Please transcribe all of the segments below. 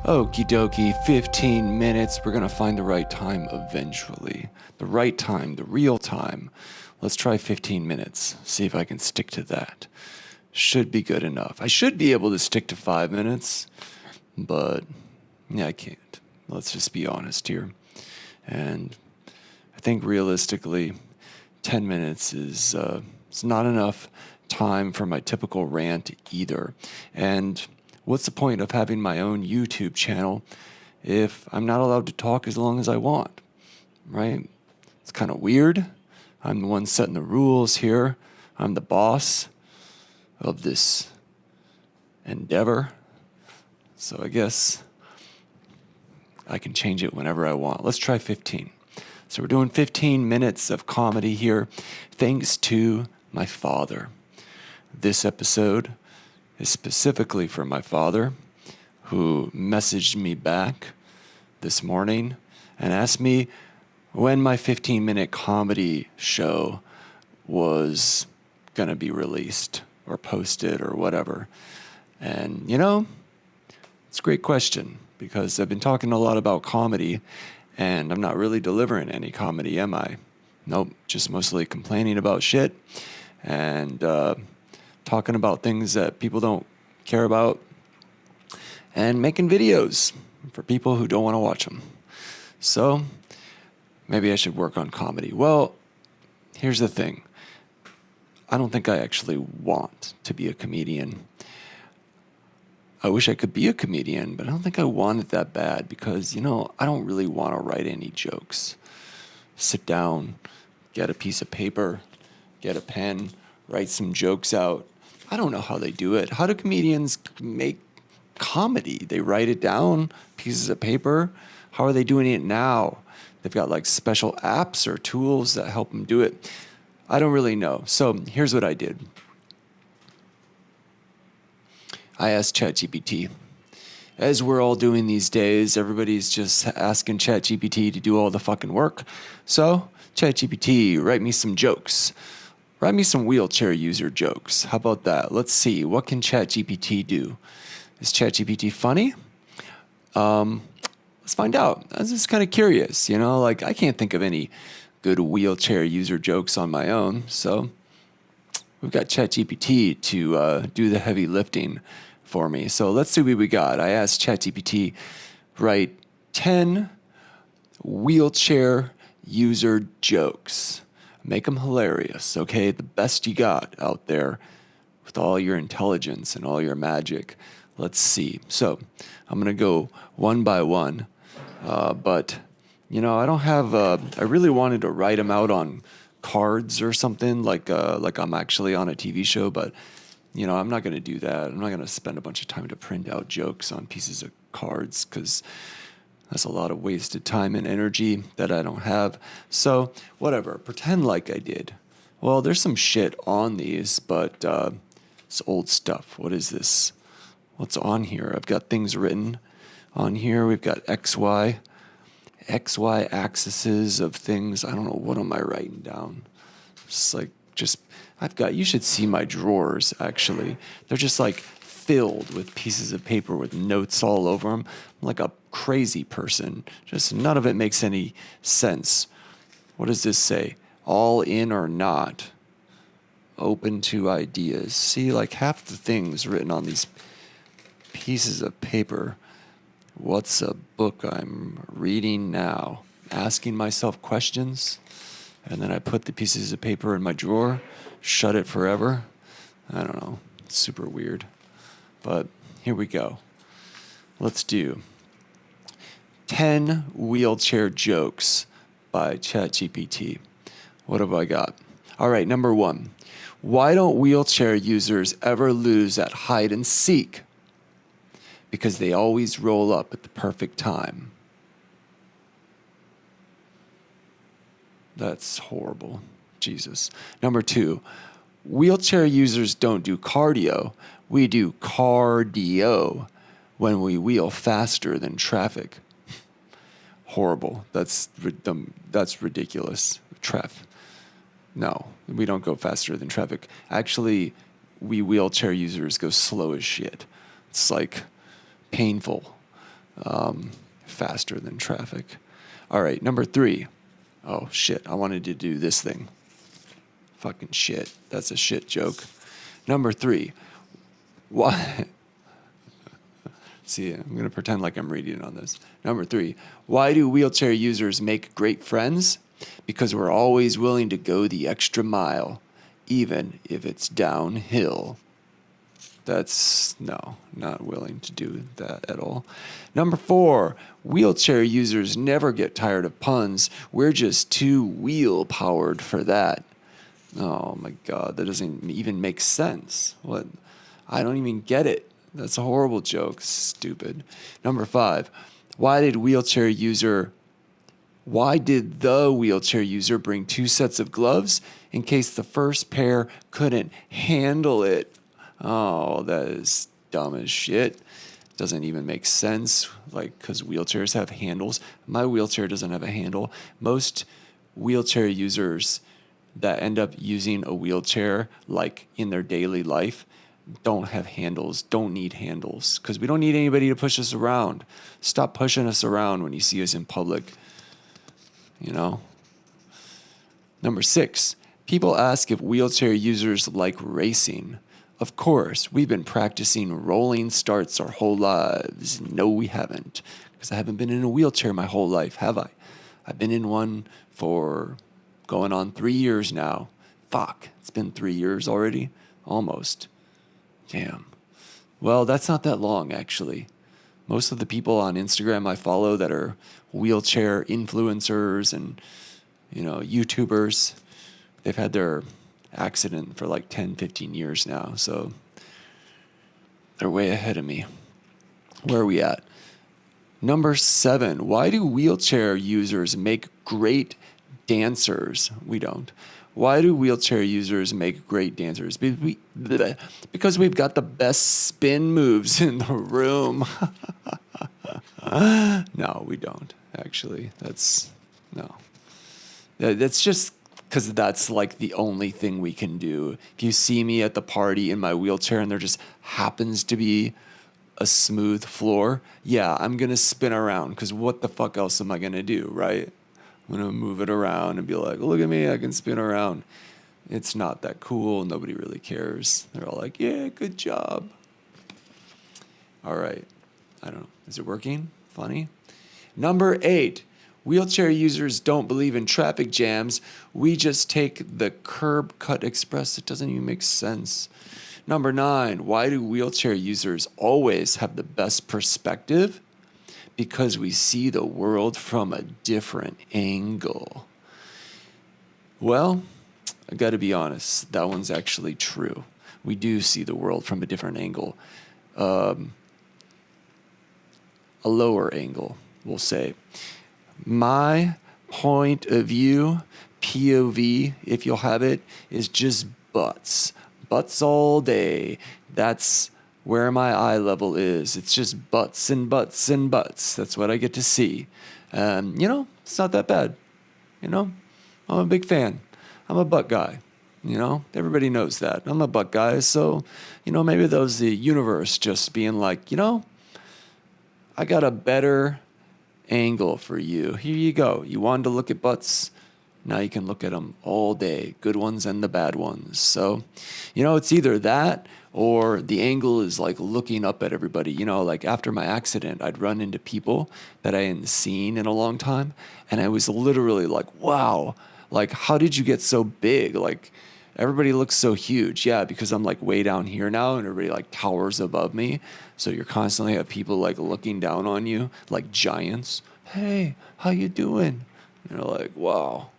Okie dokie, 15 minutes. We're going to find the right time eventually. The right time, the real time. Let's try 15 minutes. See if I can stick to that. Should be good enough. I should be able to stick to 5 minutes, but yeah, I can't. Let's just be honest here. And I think realistically, 10 minutes is it's not enough time for my typical rant either. And what's the point of having my own YouTube channel if I'm not allowed to talk as long as I want, right? It's kind of weird. I'm the one setting the rules here. I'm the boss of this endeavor. So I guess I can change it whenever I want. Let's try 15. So we're doing 15 minutes of comedy here, thanks to my father. This episode is specifically for my father, who messaged me back this morning and asked me when my 15-minute comedy show was going to be released or posted or whatever. And, it's a great question because I've been talking a lot about comedy and I'm not really delivering any comedy, am I? Nope, just mostly complaining about shit and talking about things that people don't care about and making videos for people who don't want to watch them. So maybe I should work on comedy. Well, here's the thing. I don't think I actually want to be a comedian. I wish I could be a comedian, but I don't think I want it that bad because, I don't really want to write any jokes. Sit down, get a piece of paper, get a pen, write some jokes out. I don't know how they do it. How do comedians make comedy? They write it down, pieces of paper. How are they doing it now? They've got like special apps or tools that help them do it. I don't really know. So here's what I did. I asked ChatGPT. As we're all doing these days, everybody's just asking ChatGPT to do all the fucking work. So, ChatGPT, write me some jokes. Write me some wheelchair user jokes. How about that? Let's see. What can ChatGPT do? Is ChatGPT funny? Let's find out. I was just kind of curious, I can't think of any good wheelchair user jokes on my own. So we've got ChatGPT to do the heavy lifting for me. So let's see what we got. I asked ChatGPT, write 10 wheelchair user jokes. Make them hilarious, okay? The best you got out there with all your intelligence and all your magic. Let's see. So I'm going to go one by one. But, I don't have, I really wanted to write them out on cards or something like I'm actually on a TV show, but, I'm not going to do that. I'm not going to spend a bunch of time to print out jokes on pieces of cards because that's a lot of wasted time and energy that I don't have. So whatever, pretend like I did. Well, there's some shit on these, but it's old stuff. What is this? What's on here? I've got things written on here. We've got XY axes of things. I don't know. What am I writing down? You should see my drawers, actually. They're just like filled with pieces of paper with notes all over them. I'm like a crazy person. Just none of it makes any sense. What does this say? All in or not? Open to ideas. See, like half the things written on these pieces of paper. What's a book I'm reading now? Asking myself questions, and then I put the pieces of paper in my drawer, shut it forever. I don't know. It's super weird. But here we go. Let's do 10 wheelchair jokes by ChatGPT. What have I got? All right, number 1. Why don't wheelchair users ever lose at hide and seek? Because they always roll up at the perfect time. That's horrible. Jesus. Number 2, wheelchair users don't do cardio. We do cardio when we wheel faster than traffic. Horrible. That's ridiculous. No, we don't go faster than traffic. Actually, we wheelchair users go slow as shit. It's like painful. faster than traffic. All right, number 3. Oh, shit. I wanted to do this thing. Fucking shit. That's a shit joke. Number 3. Why? See, I'm going to pretend like I'm reading on this. Number 3. Why do wheelchair users make great friends? Because we're always willing to go the extra mile, even if it's downhill. That's, no, not willing to do that at all. Number 4, wheelchair users never get tired of puns. We're just too wheel powered for that. Oh my God, that doesn't even make sense. What? I don't even get it. That's a horrible joke. Stupid. Number 5, why did the wheelchair user bring 2 sets of gloves in case the first pair couldn't handle it? Oh, that is dumb as shit. Doesn't even make sense, like, because wheelchairs have handles. My wheelchair doesn't have a handle. Most wheelchair users that end up using a wheelchair, like, in their daily life, don't have handles, don't need handles, because we don't need anybody to push us around. Stop pushing us around when you see us in public, you know? Number 6, people ask if wheelchair users like racing. Of course, we've been practicing rolling starts our whole lives. No, we haven't, because I haven't been in a wheelchair my whole life, have I? I've been in one for going on 3 years now. Fuck, it's been 3 years already? Almost. Damn. Well, that's not that long, actually. Most of the people on Instagram I follow that are wheelchair influencers and, YouTubers, they've had their accident for like 10, 15 years now. So they're way ahead of me. Where are we at? Number 7, why do wheelchair users make great dancers? We don't. Why do wheelchair users make great dancers? Because we've got the best spin moves in the room. No, we don't, actually. No. That's just because that's like the only thing we can do. If you see me at the party in my wheelchair and there just happens to be a smooth floor, yeah, I'm going to spin around, because what the fuck else am I going to do, right? I'm going to move it around and be like, look at me, I can spin around. It's not that cool. Nobody really cares. They're all like, yeah, good job. All right. I don't know. Is it working? Funny. Number 8, wheelchair users don't believe in traffic jams. We just take the curb cut express. It doesn't even make sense. Number 9, why do wheelchair users always have the best perspective? Because we see the world from a different angle. Well, I got to be honest, that one's actually true. We do see the world from a different angle. A lower angle, we'll say. My point of view, POV, if you'll have it, is just butts. Butts all day. That's where my eye level is. It's just butts and butts and butts. That's what I get to see. It's not that bad. I'm a big fan. I'm a butt guy. Everybody knows that. I'm a butt guy. So, maybe that was the universe just being like, I got a better angle for you. Here you go. You wanted to look at butts. Now you can look at them all day, good ones and the bad ones. So, it's either that or the angle is like looking up at everybody. Like after my accident, I'd run into people that I hadn't seen in a long time. And I was literally like, wow, like, how did you get so big? Like, everybody looks so huge. Yeah, because I'm like way down here now and everybody like towers above me. So you're constantly have people like looking down on you like giants. Hey, how you doing? And you're like, wow.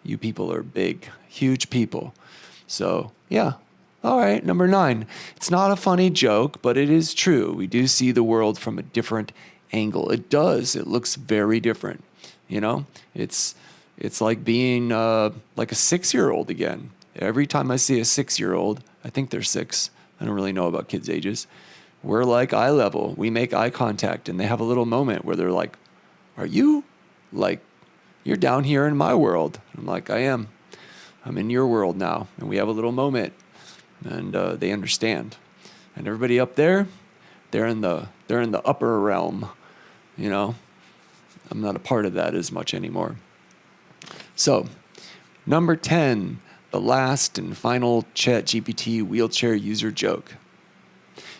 You people are big, huge people. So, yeah. All right, number 9. It's not a funny joke, but it is true. We do see the world from a different angle. It does. It looks very different. It's like being like a 6-year-old again. Every time I see a 6-year-old, I think they're 6. I don't really know about kids' ages. We're like eye level. We make eye contact, and they have a little moment where they're like, are you like, you're down here in my world. I'm like, I am. I'm in your world now. And we have a little moment. And they understand. And everybody up there, they're in the upper realm. You know, I'm not a part of that as much anymore. So, number 10, the last and final ChatGPT wheelchair user joke.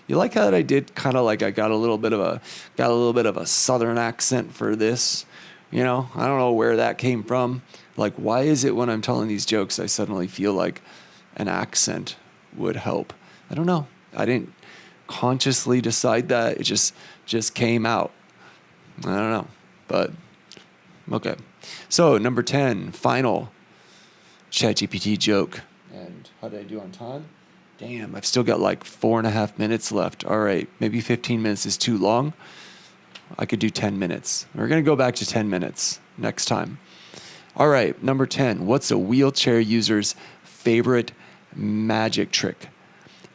You like how I did kind of like I got a little bit of a southern accent for this? You know, I don't know where that came from. Like, why is it when I'm telling these jokes I suddenly feel like an accent would help? I don't know. I didn't consciously decide that. It just came out. I don't know. But okay. So, number 10, final ChatGPT joke. And how did I do on time? Damn, I've still got like 4.5 minutes left. All right, maybe 15 minutes is too long. I could do 10 minutes. We're going to go back to 10 minutes next time. All right, number 10. What's a wheelchair user's favorite magic trick?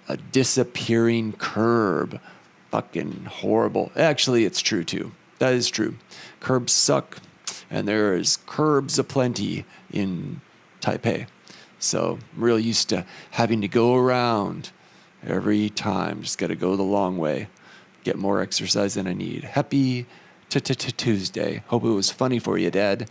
A disappearing curb. Fucking horrible. Actually, it's true too. That is true. Curbs suck, and there is curbs aplenty in Taipei. So I'm real used to having to go around every time. Just got to go the long way. Get more exercise than I need. Happy Tuesday. Hope it was funny for you, Dad.